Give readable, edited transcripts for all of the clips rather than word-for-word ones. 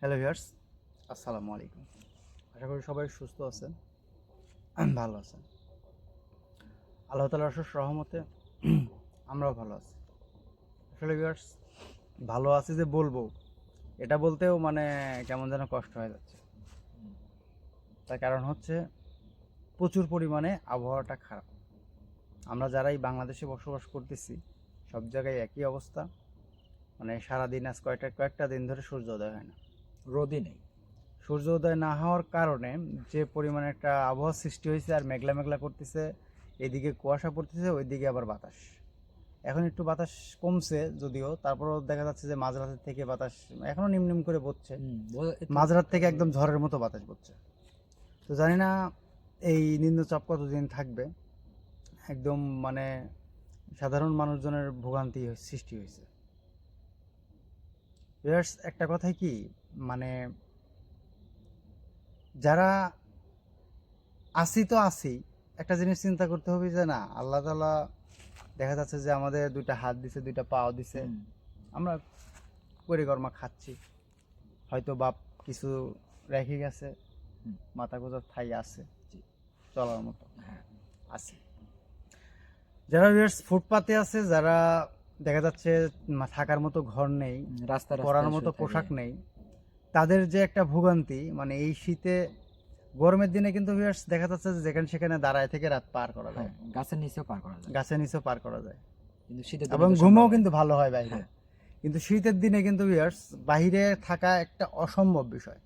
Hello viewers, আসসালামু আলাইকুম। আশা করি সবাই সুস্থ আছেন, ভালো আছেন। আল্লাহ তাআলার অশেষ রহমতে আমরাও ভালো আছি। আসলে ভিউয়ার্স, ভালো আছি যে বলবো, এটা বলতেও মানে কেমন যেন কষ্ট হয়ে যাচ্ছে। তার কারণ হচ্ছে প্রচুর পরিমাণে আবহাওয়াটা খারাপ। আমরা যারাই বাংলাদেশে বসবাস করতেছি, সব জায়গায় একই অবস্থা। মানে সারাদিন আজ কয়েকটা দিন ধরে সূর্যোদয় হয় না, রোদই নেই। সূর্য উদয় না হওয়ার কারণে যে পরিমাণে একটা আবহাওয়ার সৃষ্টি হয়েছে, আর মেঘলা মেঘলা করতেছে, এদিকে কুয়াশা পড়তেছে, ওইদিকে আবার বাতাস। এখন একটু বাতাস কমছে যদিও, তারপরেও দেখা যাচ্ছে যে মাঝরাতের থেকে বাতাস এখনো নিম নিম করে বচ্ছে। মাঝরাত থেকে একদম ঝড়ের মতো বাতাস বচ্ছে। তো জানি না এই নিম্নচাপ কতদিন থাকবে। একদম মানে সাধারণ মানুষজনের ভোগান্তি সৃষ্টি হয়েছে। একটা কথাই কি, মানে যারা আসি তো আসি, একটা জিনিস চিন্তা করতে হবে যে না, আল্লাহ তাআলা দেখা যাচ্ছে যে আমাদের দুইটা হাত দিছে, দুইটা পাও দিছে, আমরা পরিকর্মা খাচ্ছি, হয়তো বাপ কিছু রেখে গেছে, মাথা গোজার ঠাই আছে চলার মতো আছে। যারা ফুটপাতে আছে, যারা দেখা যাচ্ছে থাকার মতো ঘর নেই, রাস্তা পরার মতো পোশাক নেই, তাদের যে একটা ভোগান্তি, মানে এই শীতে গরমের দিনে কিন্তু ভিউয়ার্স দেখা যাচ্ছে যে যেখানে সেখানে দাঁড়ায় থেকে রাত পার করা যায়, গাছের নিচেও পার করা যায়, গাছের নিচেও পার করা যায়, কিন্তু শীতের এবং দিনে তো ঘুমও সম্ভব কিন্তু হয় না। ভালো হয় বাইরে। কিন্তু শীতের দিনে কিন্তু ভিউয়ার্স বাইরে থাকা একটা অসম্ভব বিষয়।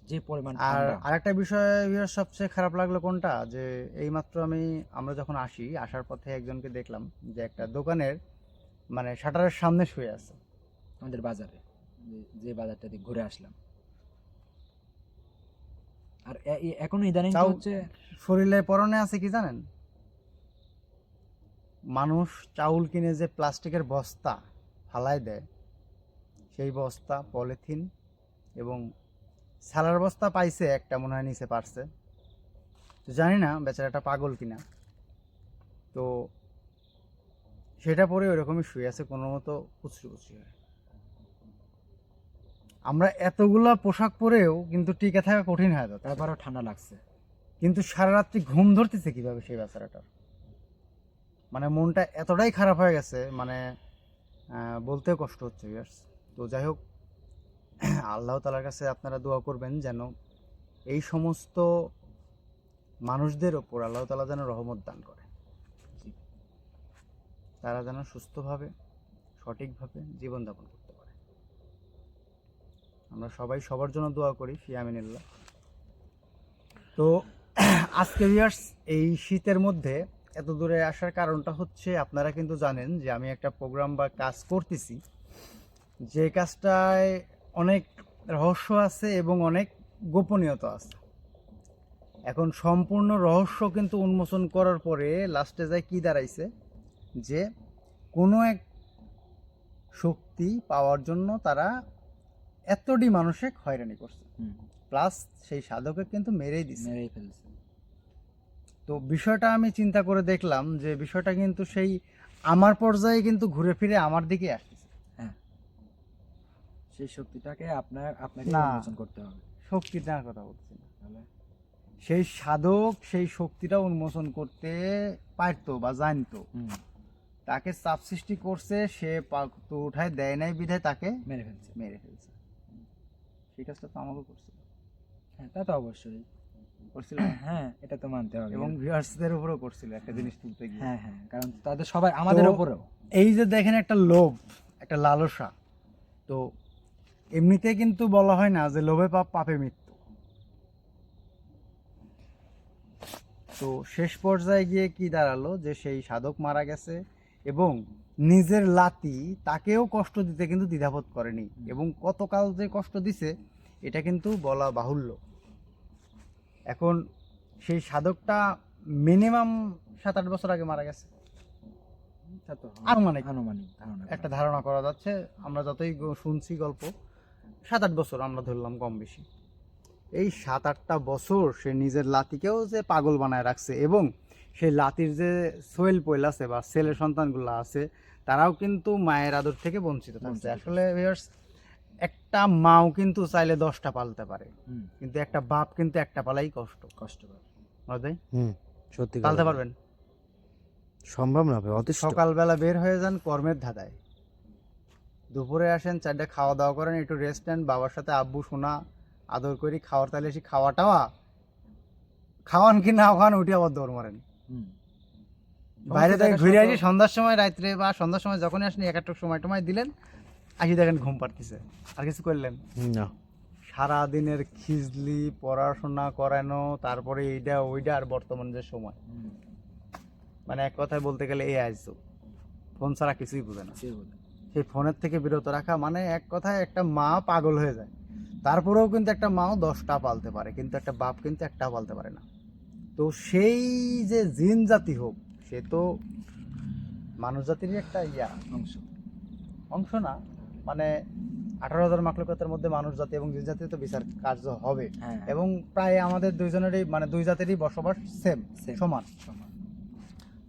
যে পরিমাণ আর ঠান্ডা। আরেকটা বিষয় ভিউয়ার্স, সবচেয়ে খারাপ লাগলো কোনটা, যে এইমাত্র আমরা যখন আসার পথে একজনকে দেখলাম যে একটা দোকানের মানে শাটারের সামনে শুয়ে আছে। আমাদের বাজারে যে বাজারটা দিয়ে ঘুরে আসলাম, আর এখন ইদানিং তো তাও হচ্ছে শরীরে পরনে আছে কি জানেন, মানুষ চাউল কিনে যে প্লাস্টিকের বস্তা ফালায় দেয়, সেই বস্তা, পলিথিন এবং সালার বস্তা পাইছে একটা, মনে হয় নিচে পারছে। তো জানি না বেচারাটা পাগল কিনা। তো সেটা পরে ওইরকমই শুয়ে আছে কোনো মতো কুচরি কুচরি হয়ে। আমরা এতগুলা পোশাক পরেও কিন্তু টিকে থাকা কঠিন হয়ে যাচ্ছে। তারপরেও ঠান্ডা লাগছে। কিন্তু সারা রাত্রি ঘুম ধরতেছে কিভাবে সেই বেচারাটার, মানে মনটা এতটাই খারাপ হয়ে গেছে, মানে বলতেও কষ্ট হচ্ছে ভিউয়ার্স। তো যাই হোক, আল্লাহ তাআলার কাছে আপনারা দোয়া করবেন যেন এই সমস্ত মানুষদের ওপর আল্লাহ তাআলা যেন রহমত দান করে, তারা যেন সুস্থভাবে সঠিকভাবে জীবনযাপন করতে পারে। আমরা সবাই সবার জন্য দোয়া করি, ফি আমিনিল্লাহ। তো আজকে ভিউয়ার্স, এই শীতের মধ্যে এত দূরে আসার কারণটা হচ্ছে, আপনারা কিন্তু জানেন যে আমি একটা প্রোগ্রাম বা কাজ করতেছি, যে কাজটায় অনেক রহস্য আছে এবং অনেক গোপনীয়তা আছে। এখন সম্পূর্ণ রহস্য কিন্তু উন্মোচন করার পরে লাস্টে যায় কি দাঁড়াইছে, যে কোনো এক শক্তি পাওয়ার জন্য তারা এতটি মানুষকে হয়রানি করছে, প্লাস সেই সাধকে কিন্তু মেরেই ফেলছে। তো বিষয়টা আমি চিন্তা করে দেখলাম যে বিষয়টা কিন্তু সেই আমার পর্যায়ে কিন্তু ঘুরে ফিরে আমার দিকে আসতেছে। সেই শক্তিটাকে আপনাকে না, উন্মোচন করতে হবে। শক্তিটার কথা বলছি না, সেই সাধক সেই শক্তিটা উন্মোচন করতে পারতো বা জানতো, তাকে চাপ সৃষ্টি করছে, সে তো উঠায় দেয় নাই বিধায় তাকে মেরে ফেলছে। সেই কাজটা তো আমাকেও করছিল। হ্যাঁ, তা তো অবশ্যই করছিল। হ্যাঁ, এটা তো মানতে হবে। এবং ভিউয়ার্সদের উপরেও করছিল একটা জিনিস তুলতে গিয়ে। হ্যাঁ, কারণ তাদের সবাই আমাদের উপরেও। এই যে দেখেন, একটা লোভ, একটা লালসা। তো এমনিতে কিন্তু বলা হয় না যে লোভে পাপ, পাপে মৃত্যু। তো শেষ পর্যায়ে গিয়ে কি দাঁড়ালো, যে সেই সাধক মারা গেছে এবং নিজের লাতি তাকেও কষ্ট দিতে কিন্তু দ্বিধাবোধ করেনি, এবং কতকাল যে কষ্ট দিছে এটা কিন্তু বলা বাহুল্য। এখন সেই সাধকটা মিনিমাম 7-8 বছর আগে মারা গেছে, আনুমানিক একটা ধারণা করা যাচ্ছে। আমরা যতই শুনছি গল্প, 7-8 বছর আমরা ধরলাম কম বেশি। এই 7-8টা বছর সে নিজের লাতিকেও যে পাগল বানায় রাখছে, এবং সেই লাতির যে সোয়েল পয়েল আছে বা ছেলে সন্তানগুলো আছে, তারাও কিন্তু মায়ের আদর থেকে বঞ্চিত থাকছে। আসলে ভিউয়ার্স, একটা মাও কিন্তু চাইলে 10টা পালতে পারে, হুম, কিন্তু একটা বাপ কিন্তু একটা পালাই কষ্টকর। ভাই সত্যি কথা পালতে ভাই। পারবেন? সম্ভব না ভাই, অতিষ্ঠ। সকালবেলা বের হয়ে যান কর্মের ধাঁধায়, দুপুরে আসেন 4টা খাওয়া দাওয়া করেন, একটু রেস্ট নেন, বাবার সাথে আব্বু শোনা আদর করি, খাওয়ার তাহলে এসে খাওয়াটাওয়া খাওয়ান কি না খাওয়ান উঠে আবার দৌড় মারেন। হুম। বাইরে থেকে সমস্ত ঘুরে জায়গায় আসি শত- সন্ধ্যার সময়, রাত্রে বা সন্ধ্যার সময় যখনই আসেন এক একটা সময় টময় দিলেন, আসি দেখেন ঘুম পাড়তেছে, আর কিছু করলেন? না। সারা দিনের খিজলি, পড়াশোনা করানো, তারপরে এইটা ওইটা, আর বর্তমান যে সময়, হুম, মানে এক কথায় বলতে গেলে এই আইসো ফোন ছাড়া কিছুই বোঝে না। সে বোধ। সেই ফোনের থেকে বিরত রাখা মানে এক কথায় একটা মা পাগল হয়ে যায়। তারপরেও কিন্তু একটা মাও 10টা পালতে পারে, কিন্তু একটা বাপ কিন্তু একটাও পালতে পারে না। তো সেই যে জিন জাতি হোক, সে তো মানুষ জাতিরই একটা অংশ। অংশ না, মানে 18,000 মাখলুকাতের মধ্যে মানুষ জাতি এবং জিন জাতির তো বিচার কার্য হবে, হ্যাঁ, এবং প্রায় আমাদের দুইজনেরই মানে দুই জাতিরই বসবাস সেম, Same. সমান। সমান।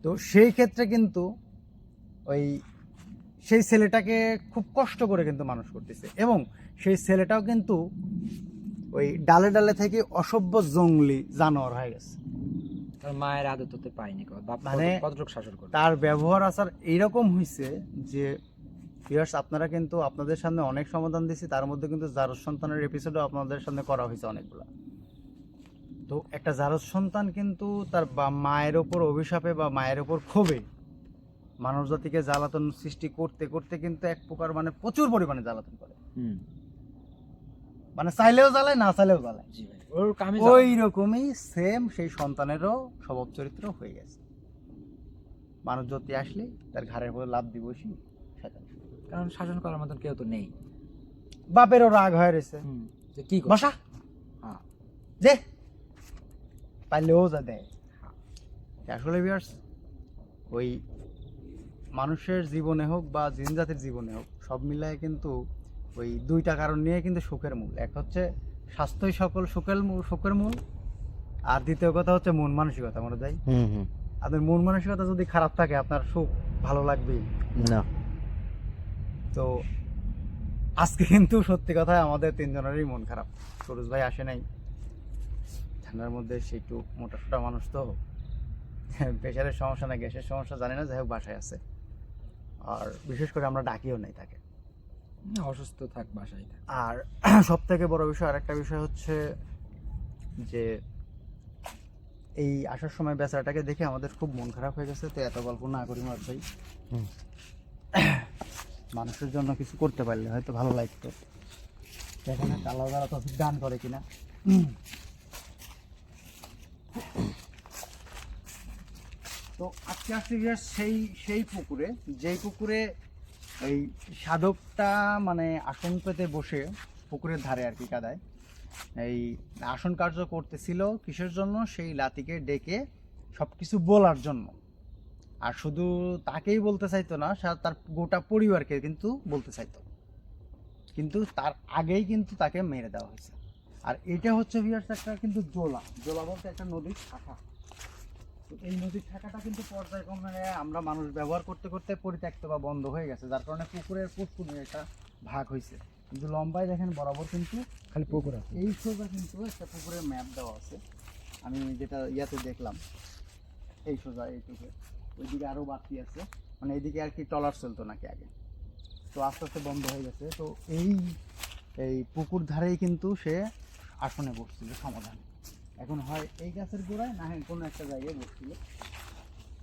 তো সেই ক্ষেত্রে কিন্তু ওই সেই ছেলেটাকে খুব কষ্ট করে কিন্তু মানুষ করতেছে, এবং সেই ছেলেটাও কিন্তু ওই ডালে ডালে থেকে অসভ্য জঙ্গলি জানোয়ার হয়ে গেছে। তার মায়ের আদর তো পাইনি, বাপ মানে কতটুকু শাসন করে। তার ব্যবহার আচার এইরকম হয়েছে যে ভিউয়ার্স, আপনারা কিন্তু আপনাদের সামনে অনেক সমাধান দিছি, তার মধ্যে কিন্তু জারজ সন্তানের এপিসোডও আপনাদের সামনে করা হয়েছে অনেকগুলো। তো একটা জারজ সন্তান কিন্তু তার মায়ের ওপর অভিশাপে বা মায়ের ওপর ক্ষোভে মানব জাতিকে জ্বালাতন সৃষ্টি করতে করতে কিন্তু এক প্রকার মানে প্রচুর পরিমাণে জ্বালাতন করে, হুম, মানে চাইলেও জ্বালায় না চাইলেও জ্বালায়। জি ভাই, ওর কামে ওই রকমই সেম সেই সন্তানেরও স্বভাব চরিত্র হয়ে গেছে। মানব জাতি আসলে তার ঘাড়ের উপর লাফ দিব শয়তান। কারণ শাসন করার মতন কেউ তো নেই। বাপেরও রাগ হয়ে রয়েছে, হুম, যে কি করবে? বসা হ্যাঁ, যে পাইলেও যা দেয়। আসলে ভিউয়ার্স, ওই মানুষের জীবনে হোক বা জিন জাতির জীবনে হোক, সব মিলায় কিন্তু ওই দুইটা কারণ নিয়ে কিন্তু সুখের মূল। এক হচ্ছে স্বাস্থ্যই সকল সুখের মূল, আর দ্বিতীয় কথা হচ্ছে মন মানসিকতা। মনে যায় আপনার মন মানসিকতা যদি খারাপ থাকে, আপনার সুখ ভালো লাগবে না। তো আজকে কিন্তু সত্যি কথা আমাদের তিনজনেরই মন খারাপ। সরোজ ভাই আসে নাই, ঠান্ডার মধ্যে সে একটু মোটাসোটা মানুষ, তো প্রেশারের সমস্যা না গ্যাসের সমস্যা জানি না, যাই হোক বাসায় আছে। আর বিশেষ করে আমরা ডাকিও নাই তাকে। অসুস্থ থাক, বাসায় থাক। আর সব থেকে বড় বিষয়, আরেকটা বিষয় হচ্ছে যে এই আসার সময় বেচারাটাকে দেখে আমাদের খুব মন খারাপ হয়ে গেছে। তো এত গল্প না করি মার ভাই, হুম। মানুষের জন্য কিছু করতে পারলে হয়তো ভালো লাগতো। এখানে আল্লাহ তো দান করে কিনা। তো আজকে আসছি সেই সেই পুকুরে, যেই পুকুরে এই সাধকটা মানে আসন পেতে বসে পুকুরের ধারে আর কি কাদায় এই আসন কার্য করতেছিল। কিসের জন্য? সেই লাতিকে ডেকে সব কিছু বলার জন্য। আর শুধু তাকেই বলতে চাইতো না, তার গোটা পরিবারকে কিন্তু বলতে চাইতো, কিন্তু তার আগেই কিন্তু তাকে মেরে দেওয়া হয়েছে। আর এটা হচ্ছে ভিউয়ার্স একটা কিন্তু জোলা বলতে একটা নদীর শাখা। তো এই নদীর শাখাটা কিন্তু পর্যায়ক্রমে আমরা মানুষ ব্যবহার করতে করতে পরিত্যক্ত বা বন্ধ হয়ে গেছে, যার কারণে পুকুরের পুষ্কুনির একটা ভাগ হয়েছে। কিন্তু লম্বায় দেখেন বরাবর কিন্তু খালি পুকুর আছে। এই সোজা কিন্তু একটা পুকুরের ম্যাপ দেওয়া আছে, আমি যেটা ইয়াতে দেখলাম। এই সোজা এইটুকু, ওইদিকে আরও বাকি আছে, মানে এইদিকে আর কি ট্রলার চলতো নাকি আগে, তো আস্তে আস্তে বন্ধ হয়ে গেছে। তো এই পুকুর ধারেই কিন্তু সে আসনে বসছিল সমাধান। এখন হয় এই গাছের গোড়ায়, না হয় কোনো একটা জায়গায় বসছিল।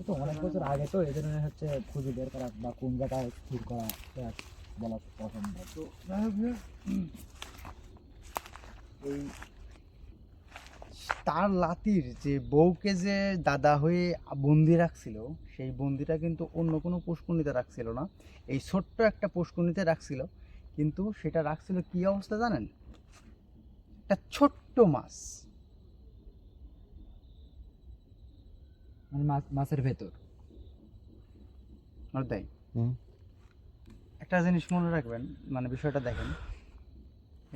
তো অনেক বছর আগে, তো এই জন্য হচ্ছে খুঁজে বের করা বা কোন জায়গায় স্থির করা বলা পছন্দ। তো যাই হোক, এই তার লাতির যে বউকে যে দাদা হয়ে বন্দি রাখছিল, সেই বন্দিটা কিন্তু অন্য কোনো পুষ্কুনিতে রাখছিল না, এই ছোট্ট একটা পুষ্কুনিতে রাখছিল। কিন্তু সেটা রাখছিল কি অবস্থা জানেন? একটা ছোট্ট মাছ, মানে মাছের ভেতর। তাই হুম। একটা জিনিস মনে রাখবেন, মানে বিষয়টা দেখেন,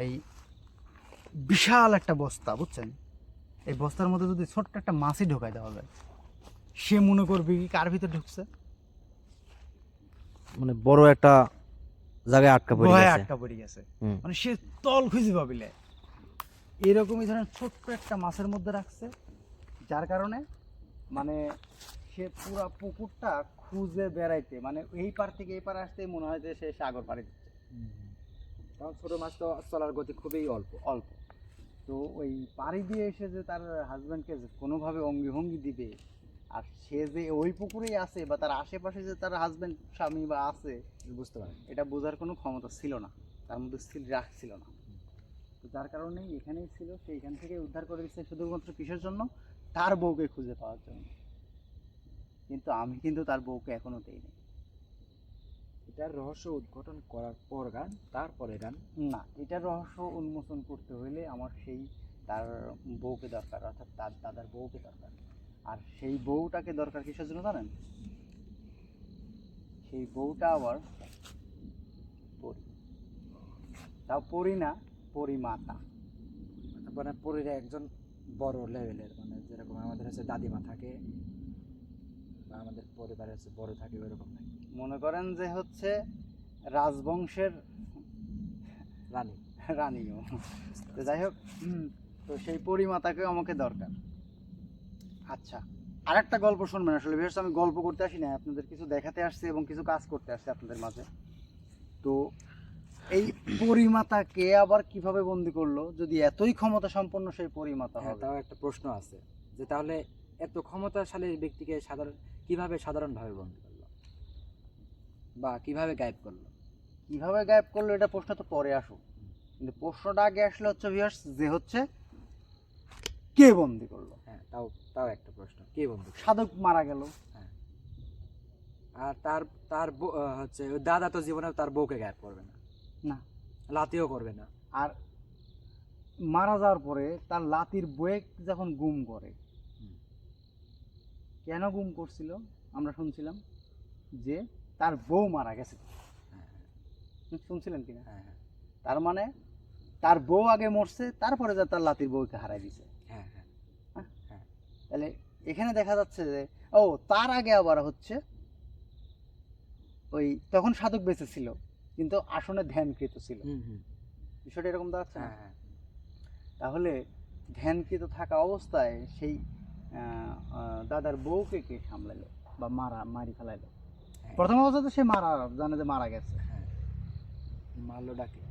এই বিশাল একটা বস্তা, বুঝছেন, এই বস্তার মধ্যে যদি ছোট্ট একটা মাছই ঢোকায় দেওয়া যায়, সে মনে করবে কি কার ভিতরে ঢুকছে। মানে বড় একটা জায়গায় আটকা পড়ে গুহায় গেছে। আটকা পড়ে গেছে। হুম। মানে সে তল খুঁজে পাবিলে এরকমই ধরেন ছোট্ট একটা মাছের মধ্যে রাখছে, যার কারণে মানে সে পুরা পুকুরটা খুঁজে বেড়াইতে, মানে এই পার থেকে এই পার আসতেই মনে হয় যে সে সাগর পাড়ি দিচ্ছে। কারণ ছোট মাছ তো চলার গতি খুবই অল্প। অল্প। তো ওই পাড়ি দিয়ে এসে যে তার হাজব্যান্ডকে যে কোনোভাবে অঙ্গি ভঙ্গি দিবে, আর সে যে ওই পুকুরেই আছে বা তার আশেপাশে যে তার হাজব্যান্ড স্বামী বা আছে, বুঝতে পারেন। এটা বোঝার কোনো ক্ষমতা ছিল না, তার মধ্যে স্থির রাখছিল না। তো যার কারণে এখানেই ছিল, সে এখান থেকে উদ্ধার করে দিচ্ছে শুধুমাত্র কিসের জন্য? তার বউকে খুঁজে পাওয়ার জন্য। কিন্তু আমি কিন্তু তার বউকে এখনো পেইনি। এটার রহস্য উদ্ঘাটন করার পর গান, তারপরে গান। না, এটার রহস্য উন্মোচন করতে হলে আমার সেই তার বউকে দরকার, অর্থাৎ তার দাদার বউকে দরকার। আর সেই বউটাকে দরকার কিসের জন্য জানেন? সেই বউটা আবার পরী। তাও পরী না, পরিমাতা। মানে পরীর একজন বড় লেভেলের, মানে যেরকম আমাদের হচ্ছে দাদিমা থাকে বা আমাদের পরিবারে হচ্ছে বড় থাকে, ওইরকম নাকি? মনে করেন যে হচ্ছে রাজবংশের রানী। রানীও। তো যাই হোক, তো সেই পরিমাতাকেও আমাকে দরকার। আচ্ছা, আর একটা গল্প শুনবেন। আসলে বিশেষ আমি গল্প করতে আসি না, আপনাদের কিছু দেখাতে আসছি এবং কিছু কাজ করতে আসছি আপনাদের মাঝে। তো এই পরিমাতাকে আবার কিভাবে বন্দি করলো, যদি এতই ক্ষমতা সম্পন্ন সেই পরিমাতা হ্যাঁ, হবে? তাও একটা প্রশ্ন আছে যে তাহলে এত ক্ষমতাশালী ব্যক্তিকে সাধারণভাবে বন্দী করলো বা কিভাবে গায়েব করলো? কিভাবে গায়েব করলো এটা প্রশ্ন তো পরে আসুক, কিন্তু প্রশ্নটা আগে আসলে হচ্ছে ভিউয়ার্স, যে হচ্ছে কে বন্দি করলো? হ্যাঁ, তাও তাও একটা প্রশ্ন, কে বন্দী করলো? সাধক মারা গেল, আর তার তার হচ্ছে ওই দাদা তো জীবনে তার বউকে গায়েব করবে না, না, লাতিও করবে না। আর মারা যাওয়ার পরে তার লাতির বয়ে যখন গুম করে, হুম। কেন গুম করছিল? আমরা শুনছিলাম যে তার বউ মারা গেছে। হ্যাঁ, শুনছিলেন কিনা? হ্যাঁ, হ্যাঁ, তার মানে তার বউ আগে মরছে, তারপরে যা তার লাতির বউকে হারাই দিছে। হ্যাঁ, হ্যাঁ। তাহলে এখানে দেখা যাচ্ছে যে ও তার আগে আবার হচ্ছে ওই তখন সাধক বেঁচে ছিল কিন্তু আসনে ধ্যানকৃত ছিল। হুম, হুম। বিষয়টা এরকম দাঁড়াচ্ছে না? হ্যাঁ, হ্যাঁ। তাহলে ধ্যানকৃত থাকা অবস্থায় সেই দাদার বউকে কে সামলাইলো বা মারি ফেলাইলো? হ্যাঁ। প্রথম অবস্থাতে সে জানে যে মারা গেছে, হ্যাঁ, মারলো ডাকে।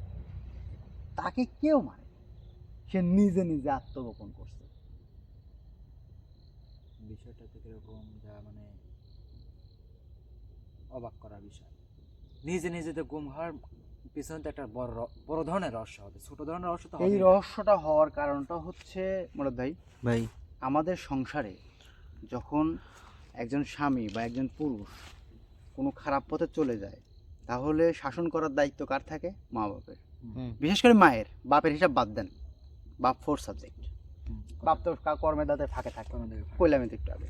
তাকে কেউ মারে? সে নিজে নিজে আত্মগোপন করছে। বিষয়টা তো কিরকম, যা মানে অবাক করার বিষয়। নিজে নিজে তো গুম হওয়ার পিছনে তো একটা বড় ধরনের রহস্য হবে, ছোট ধরনের রহস্য তো এই হবেই না। রহস্যটা হওয়ার কারণটা হচ্ছে মুরাদ ভাই, ভাই আমাদের সংসারে যখন একজন স্বামী বা একজন পুরুষ কোনো খারাপ পথে চলে যায়, তাহলে শাসন করার দায়িত্ব কার থাকে? মা বাপের। হুম। বিশেষ করে মায়ের। বাপের হিসাব বাদ দেন, বাপ ফোর সাবজেক্ট। হুম। বাপ তো কর্মের দাতে ফাঁকে থাকে, আমাদের কইলাম তো একটু আগে।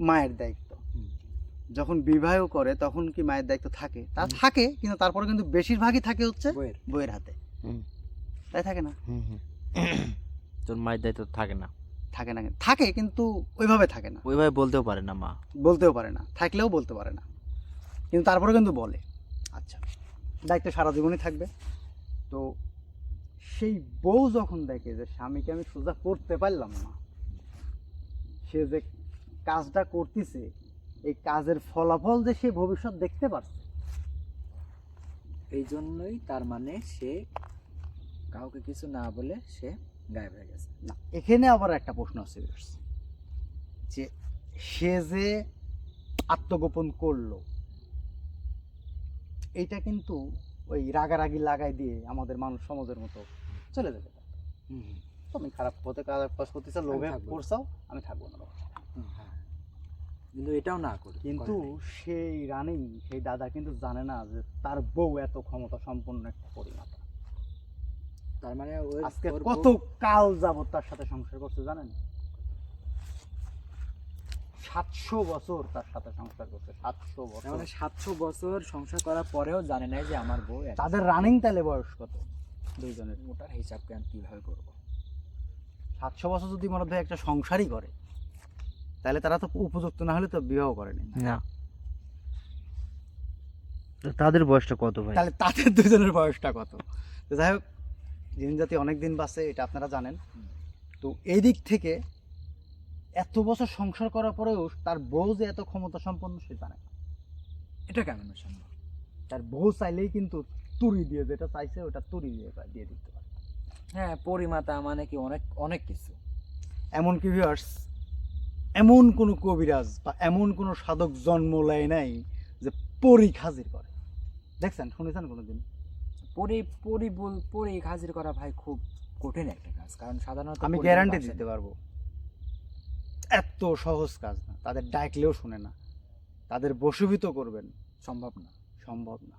মায়ের দায়িত্ব হুম। যখন বিবাহ করে তখন কি মায়ের দায়িত্ব থাকে? তা থাকে, কিন্তু তারপরে কিন্তু বেশিরভাগই থাকে হচ্ছে বইয়ের। বইয়ের হাতে। হুম। তাই থাকে না? হুম হুম তোর মায়ের দায়িত্ব থাকে না, থাকে না, থাকে কিন্তু ওইভাবে থাকে না, ওইভাবে বলতেও পারে না মা। বলতেও পারে না, থাকলেও বলতে পারে না, কিন্তু তারপরে কিন্তু বলে। আচ্ছা, দায়িত্ব সারা জীবনই থাকবে। তো সেই বউ যখন দেখে যে স্বামীকে আমি সোজা করতে পারলাম না, সে যে কাজটা করতেছে এই কাজের ফলাফল যে সে ভবিষ্যৎ দেখতে পারছে, এই জন্যই তার মানে সে কাউকে কিছু না বলে সে গায়েব হয়ে গেছে। না, এখানে আবার একটা প্রশ্ন আছে যে সে যে আত্মগোপন করলো, এইটা কিন্তু ওই রাগারাগি লাগাই দিয়ে আমাদের মানুষ সমাজের মতো চলে যেতে পারে। হুম, হুম। তুমি খারাপ পথে কাজ করতেছ, লোভে থাকবো। করছাও, আমি থাকবো না। হুম, হ্যাঁ। কিন্তু এটাও না করে, কিন্তু সেই রানী, সেই দাদা কিন্তু জানে না যে তার বউ এত ক্ষমতা সম্পন্ন একটা পরিমাতা। তার মানে ওই আজকে ওর কত বউ- কাল যাবত তার সাথে সংসার করছে জানেন? 700 বছর তার সাথে সংসার করছে, 700 তার বছর। মানে 700 বছর সংসার করার পরেও জানে না যে আমার বউ এত। তাদের রানিং তাহলে বয়স কত দুইজনের? ওটার হিসাবকে আমি কিভাবে করবো? 700 বছর যদি মনে হয় একটা সংসারই করে, তাহলে তারা তো উপযুক্ত না হলে তো বিবাহ করেনি। না, তাদের বয়সটা কত ভাই? তাহলে তাদের দুজনের বয়সটা কত? তো যাই হোক, জিন জাতি অনেক দিন বাঁচে এটা আপনারা জানেন। তো এই দিক থেকে এত বছর সংসার করার পরেও তার বউ যে এত ক্ষমতা সম্পন্ন সে জানে না। এটা কেমন সম্ভব? তার বউ চাইলেই কিন্তু তুড়ি দিয়ে যেটা চাইছে ওটা তুড়ি দিয়ে দিয়ে দিতে পারে। হ্যাঁ, পরিমাতা মানে কি অনেক অনেক কিছু। এমনকি ভিউয়ার্স, এমন কোনো কবিরাজ বা এমন কোনো সাধক জন্ম নেয় নাই যে পরী হাজির করে। দেখছেন, শুনেছেন কোনোদিন? পরি হাজির করা ভাই খুব কঠিন একটা কাজ, কারণ সাধারণত আমি পরিবার গ্যারান্টি বাসে দিতে না। পারবো এত সহজ কাজ না। তাদের ডাকলেও শুনে না, তাদের বশীভূত করবেন সম্ভব না। সম্ভব না।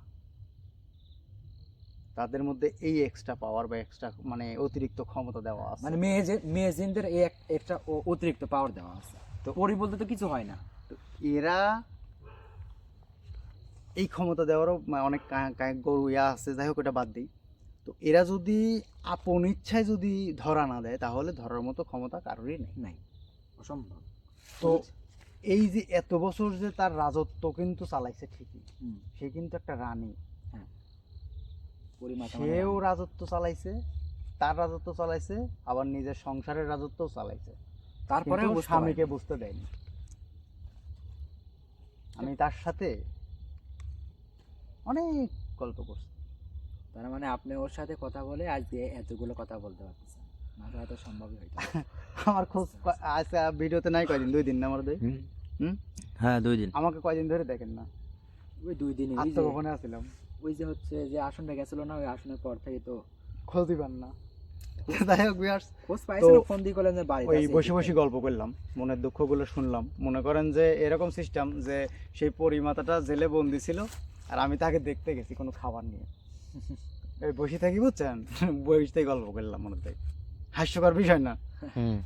তাদের মধ্যে এই এক্সট্রা পাওয়ার বা এক্সট্রা মানে অতিরিক্ত ক্ষমতা দেওয়া আছে। মানে মেয়ে জিনদের এই একটা অতিরিক্ত পাওয়ার দেওয়া আছে। তো পরি বলতে তো কিছু হয় না। তো এরা এই ক্ষমতা দেওয়ারও অনেক গরু ইয়া আছে, যাই হোক এটা বাদ দিই। তো এরা যদি আপন ইচ্ছায় যদি ধরা না দেয় তাহলে ধরার মতো ক্ষমতা কারোরই নেই। নাই, অসম্ভব। তো এই যে এত বছর যে তার রাজত্ব কিন্তু চালাইছে ঠিকই, হুম, সে কিন্তু একটা রানী, পরিমাতা মানে সেও রানী। রাজত্ব চালাইছে, তার রাজত্ব চালাইছে, আবার নিজের সংসারের রাজত্বও চালাইছে, তারপরেও কিন্তু বুঝতে স্বামীকে পারিনি। বুঝতে দেয়নি। আমি তার সাথে অনেক গল্প করছি। তার মানে আপনি ওর সাথে কথা বলে আজ দিয়ে এতগুলো কথা বলতে পারতেছেন, না তো এত সম্ভবই হইতো না। আমার খোঁজ আজকে ভিডিওতে নাই কয়দিন, 2 দিন না আমার দুই। হুম, হ্যাঁ 2 দিন। আমাকে কয়দিন ধরে দেখেন না, ওই 2 দিনে আত্মগোপনে আছিলাম, ওই যে হচ্ছে যে আসনটা গেছিল না, ওই আসনের পর থেকে তো খোঁজ দিবেন না। যাই হোক ভিউয়ার্স, খোঁজ পাইছিল, তো ফোন দিয়ে করলেন যে বাড়িতে ওই আছি, বসে এদিকে। বসে গল্প করলাম, মনের দুঃখগুলো শুনলাম। মনে করেন যে এরকম সিস্টেম যে সেই পরিমাতাটা জেলে বন্দি ছিল আর আমি তাকে দেখতে গেছি কোনো খাবার নিয়ে, এই বসে থাকি বুঝছেন, বসে থেকে গল্প করলাম, মনে হয় হাস্যকর বিষয় না? হুম।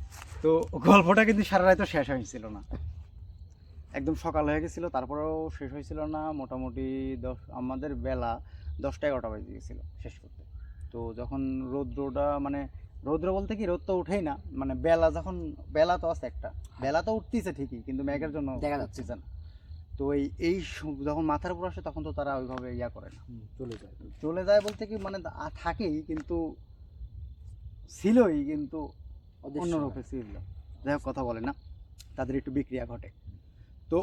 তো গল্পটা কিন্তু সারা রাত শেষ হয়েছিল না, একদম সকাল হয়ে গেছিল, তারপরেও শেষ হয়েছিল না। মোটামুটি আমাদের বেলা 10টা 11টা বেজে গেছিলো শেষ করতে। তো যখন রৌদ্রটা মানে রৌদ্র বলতে কি, রোদ তো উঠেই না, মানে বেলা যখন, বেলা তো আছে একটা, বেলা তো উঠতেছে ঠিকই কিন্তু মেঘের জন্য দেখা যাচ্ছে উঠতেছে না। তো এই যখন মাথার উপর আসে তখন তো তারা ওইভাবে ইয়া করে না, চলে যায়। চলে যায় বলতে কি মানে থাকেই কিন্তু ছিলই, কিন্তু অন্যরূপে ছিল। যাই হোক, কথা বলে না, তাদের একটু বিক্রিয়া ঘটে। তো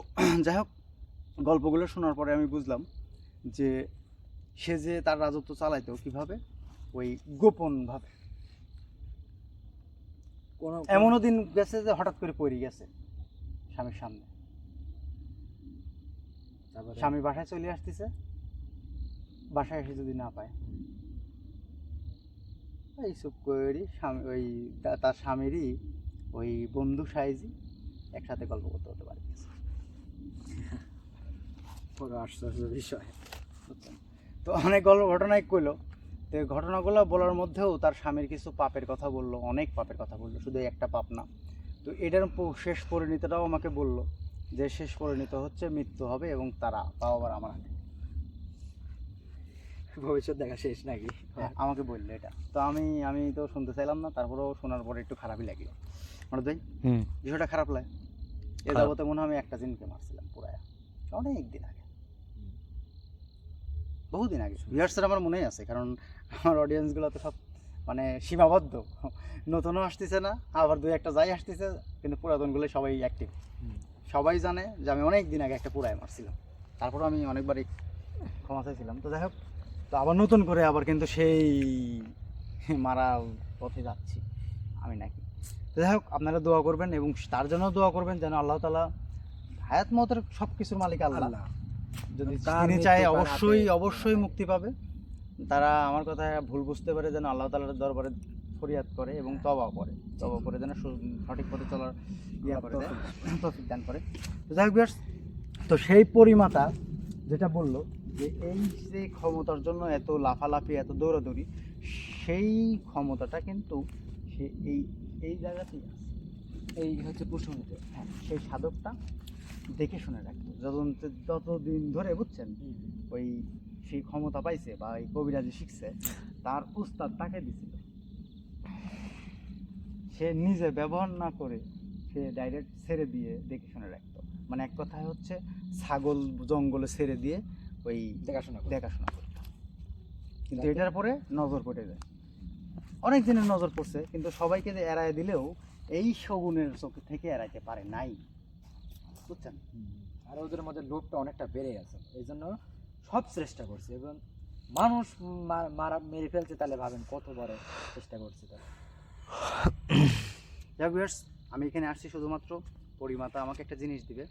যাই হোক, গল্পগুলো শোনার পরে আমি বুঝলাম যে সে যে তার রাজত্ব চালাইতো কিভাবে, ওই গোপনভাবে। এমনও দিন গেছে যে হঠাৎ করে পড়ে গেছে স্বামীর সামনে, স্বামী বাসায় চলে আসতেছে, বাসায় এসে যদি না পায়, এই চুপ করে স্বামী ওই তার স্বামীরই ওই বন্ধু সাইজি একসাথে গল্প করতে হতে পারে। বড় আশ্চর্য বিষয়। বুঝছেন? তো অনেক গল্প ঘটনাই কইলো। তো এই ঘটনাগুলো বলার মধ্যেও তার স্বামীর কিছু পাপের কথা বললো, অনেক পাপের কথা বললো, শুধু একটা পাপ না। তো এটার শেষ পরিণতিটাও আমাকে বললো যে শেষ পরিণত হচ্ছে মৃত্যু হবে এবং তারা তাও আবার আমার হাতে। ভবিষ্যৎ দেখা শেষ নাকি? হ্যাঁ, আমাকে বললো এটা। তো আমি তো শুনতে চাইলাম না, তারপরেও শোনার পরে একটু খারাপই লাগলো। মানে তাই হুম। বিষয়টা খারাপ লাগে। এ খারাপ। যাবতে মনে হয় আমি একটা জিনকে মারছিলাম পুরায়া, অনেক দিন আগে, বহুদিন আগে। ভিউয়ার্সের আমার মনেই আছে, কারণ আমার অডিয়েন্সগুলো তো সব মানে সীমাবদ্ধ, নতুনও আসতেছে না, আবার 2-1টা যাই আসতেছে, কিন্তু পুরাতনগুলো সবাই অ্যাক্টিভ। সবাই জানে যে আমি অনেক দিন আগে একটা পুরায় মারছিলাম, তারপরও আমি অনেকবারই ক্ষমা চাইছিলাম। তো যাই হোক, তো আবার নতুন করে আবার কিন্তু সেই মারা পথে যাচ্ছি আমি নাকি। তো যাই হোক, আপনারা দোয়া করবেন এবং তার জন্য দোয়া করবেন যেন আল্লাহ তাআলা, হায়াত মতের সব কিছুর মালিক আল্লাহ, যদি তার তিনি মৃত্যু চায় তার অবশ্যই হাতে। অবশ্যই মুক্তি পাবে। তারা আমার কথা ভুল বুঝতে পারে যেন আল্লাহ তাআলার দরবারে ফরিয়াদ করে এবং তওবা করে যেন সঠিক পথে চলার ইয়া করে দেয়, তৌফিক দান করে। তো যাই হোক ভিউয়ার্স, তো সেই পরিমাতা যেটা বললো যে এই যে ক্ষমতার জন্য এত লাফালাফি এত দৌড়াদৌড়ি, সেই ক্ষমতাটা কিন্তু সে এই জায়গাতেই আছে। এই হচ্ছে পুষ্পমিতে। হ্যাঁ, সেই সাধকটা দেখে শুনে রাখতো যতদিন ধরে, বুঝছেন, ওই সেই ক্ষমতা পাইছে বা এই কবিরাজি শিখছে, তার উস্তাদ তাকে দিছিল। সে নিজে ব্যবহার না করে সে ডাইরেক্ট ছেড়ে দিয়ে দেখে শুনে রাখতো। মানে এক কথায় হচ্ছে ছাগল জঙ্গলে ছেড়ে দিয়ে ওই দেখাশোনা করতে। দেখাশোনা করতে। কিন্তু যাতে- এটার পরে নজর পড়ে যায়, অনেক দিনের নজর পড়ছে, কিন্তু সবাইকে যে এড়ায় দিলেও এই শগুনের চোখ থেকে এড়াইতে পারে নাই, বুঝছেন? আর ওদের মধ্যে লোভটা অনেকটা বেড়ে গেছে, এই জন্য সব চেষ্টা করছে এবং মানুষ মারা মেরে ফেলছে, তাহলে ভাবেন কত বড় চেষ্টা করছে তারা। যাক ভিউয়ার্স, আমি এখানে আসছি শুধুমাত্র পরিমাতা আমাকে একটা জিনিস দিবে,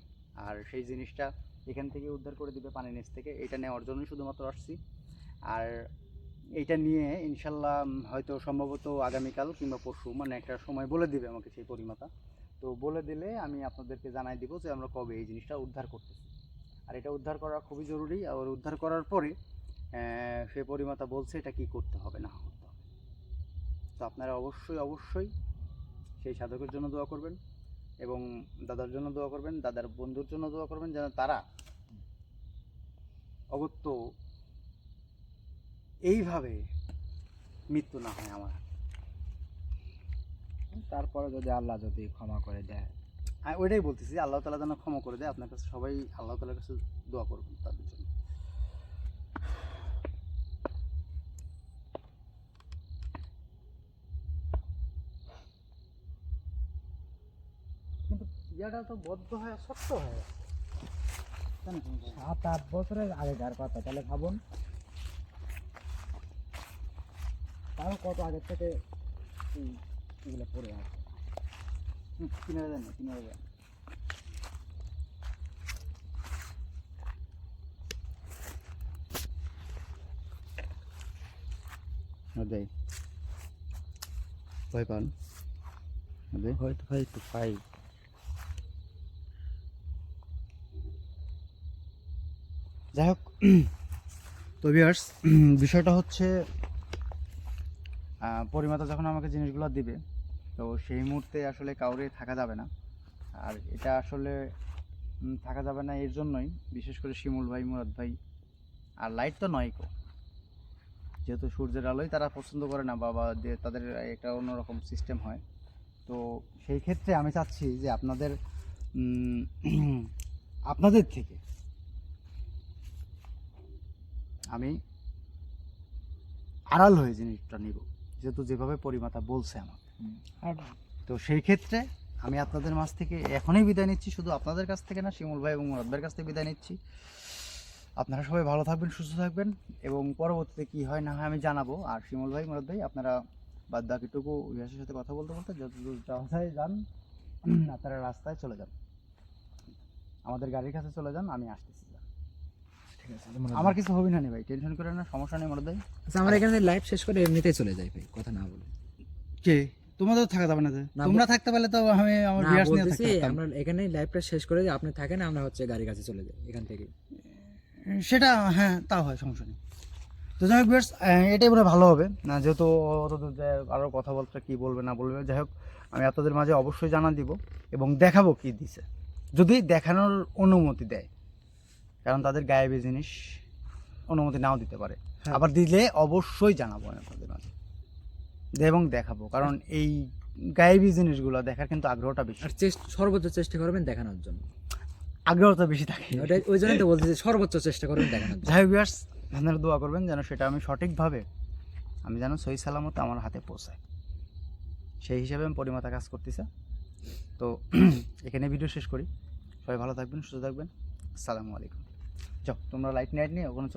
আর সেই জিনিসটা এখান থেকে উদ্ধার করে দিবে পানির নিচ থেকে, এটা নেওয়ার জন্যই শুধুমাত্র আসছি। আর এইটা নিয়ে ইনশাল্লাহ হয়তো সম্ভবত আগামীকাল কিংবা পরশু, মানে একটা সময় বলে দিবে আমাকে সেই পরিমাতা। তো বলে দিলে আমি আপনাদেরকে জানাই দিব যে আমরা কবে এই জিনিসটা উদ্ধার করতেছি। আর এটা উদ্ধার করা খুবই জরুরি, আর উদ্ধার করার পরে সে পরিমাতা বলছে এটা কি করতে হবে না করতে হবে। তো আপনারা অবশ্যই অবশ্যই সেই সাধকের জন্য দোয়া করবেন এবং দাদার জন্য দোয়া করবেন, দাদার বন্ধুর জন্য দোয়া করবেন, যেন তারা অগত্য এইভাবে মৃত্যু না হয় আমার। তারপরে যদি আল্লাহ যদি ক্ষমা করে দেয়, আমি ওইটাই বলতেছি, আল্লাহ তাআলা যেন ক্ষমা করে দেয়। আপনার কাছে সবাই আল্লাহ তাআলার কাছে দোয়া করবেন তাদের জন্য। কিন্তু ইয়াটা তো বদ্ধ হয়ে শক্ত হয়ে গেছে। কেন শুনবো? 7-8 বছরের আগেকার কথা, তাহলে ভাবুন তারও কত আগে থেকে এগুলো পড়ে আছে। কিনারে যান না, কিনারে যান। দেয় ভয় পান? হয়তো ভাই একটু পাই। যাই হোক, তো ভিউয়ার্স, বিষয়টা হচ্ছে পরিমাতা যখন আমাকে জিনিসগুলো দিবে, তো সেই মুহূর্তে আসলে কাউরে থাকা যাবে না। আর এটা আসলে থাকা যাবে না এর জন্যই, বিশেষ করে শিমুল ভাই, মুরাদ ভাই, আর লাইট তো নয় কো, যেহেতু সূর্যের আলোই তারা পছন্দ করে না, বাবা দিয়ে তাদের একটা অন্যরকম সিস্টেম হয়। তো সেই ক্ষেত্রে আমি চাচ্ছি যে আপনাদের আপনাদের থেকে আমি আড়াল হয়ে জিনিসটা নিব, যেহেতু যেভাবে পরিমাতা বলছে আমাকে। আর তো সেই ক্ষেত্রে আমি আপনাদের মাঝ থেকে এখনই বিদায় নিচ্ছি, শুধু আপনাদের কাছ থেকে না, শিমুল ভাই এবং মুরাদ ভাইয়ের কাছ থেকে বিদায় নিচ্ছি। আপনারা সবাই ভালো থাকবেন, সুস্থ থাকবেন, এবং পরবর্তীতে কি হয় না হয় আমি জানাবো। আর শিমুল ভাই, মুরাদ ভাই, আপনারা বাদ বাকিটুকু ইয়াসের সাথে কথা বলতে বলতে যতদূর যাওয়া যায় যান, আপনারা রাস্তায় চলে যান, আমাদের গাড়ির কাছে চলে যান, আমি আসতেছি। ঠিক আছে, আমার কিছু হবে না নি ভাই, টেনশন করেন না, সমস্যা নেই মুরাদ ভাই। আচ্ছা, আমরা এখানে লাইভ শেষ করে এমনিতেই চলে যাই ভাই, কথা না বলে। কে তোমাদের থাকা যাবে না? না, তোমরা থাকতে পারলে তো আমি আমার না, বিয়ার্স নিয়ে বলতেছি থাকতে পারতাম। আমরা এখানে লাইভটা শেষ করে আপনি থাকেন, আমরা হচ্ছে গাড়ির কাছে চলে যাই এখান থেকে। সেটা হ্যাঁ, তাও হয়, সমস্যা নেই। তো যাই হোক ভিউয়ার্স, এটাই মনে হয় ভালো হবে না, যেহেতু অতদূর যায় আরও কথা বলতে কি বলবে না বলবে। যাই হোক, আমি আপনাদের মাঝে অবশ্যই জানা দিব এবং দেখাবো কি দিছে, যদি দেখানোর অনুমতি দেয়, কারণ তাদের গায়েবী জিনিস অনুমতি নাও দিতে পারে। হ্যাঁ। আবার দিলে অবশ্যই জানাবো আমি আপনাদের মাঝে এবং দেখাবো, কারণ এই গায়েবী জিনিসগুলো দেখার কিন্তু আগ্রহটা বেশি, আর সর্বোচ্চ চেষ্টা করবেন দেখানোর জন্য, আগ্রহটা বেশি থাকে। ওটাই ওই জন্যই তো বলতেছি সর্বোচ্চ চেষ্টা করবেন দেখানোর জন্য। যাই হোক ভিউয়ার্স, আপনারা দোয়া করবেন যেন সেটা আমি সঠিকভাবে আমি যেন সহি সালামত আমার হাতে পৌঁছায়, সেই হিসাবে আমি পরিমাতা কাজ করতেছি। তো এখানে ভিডিও শেষ করি, সবাই ভালো থাকবেন, সুস্থ থাকবেন, আসসালামু আলাইকুম। যাও তোমরা লাইট নিয়ে ওখানে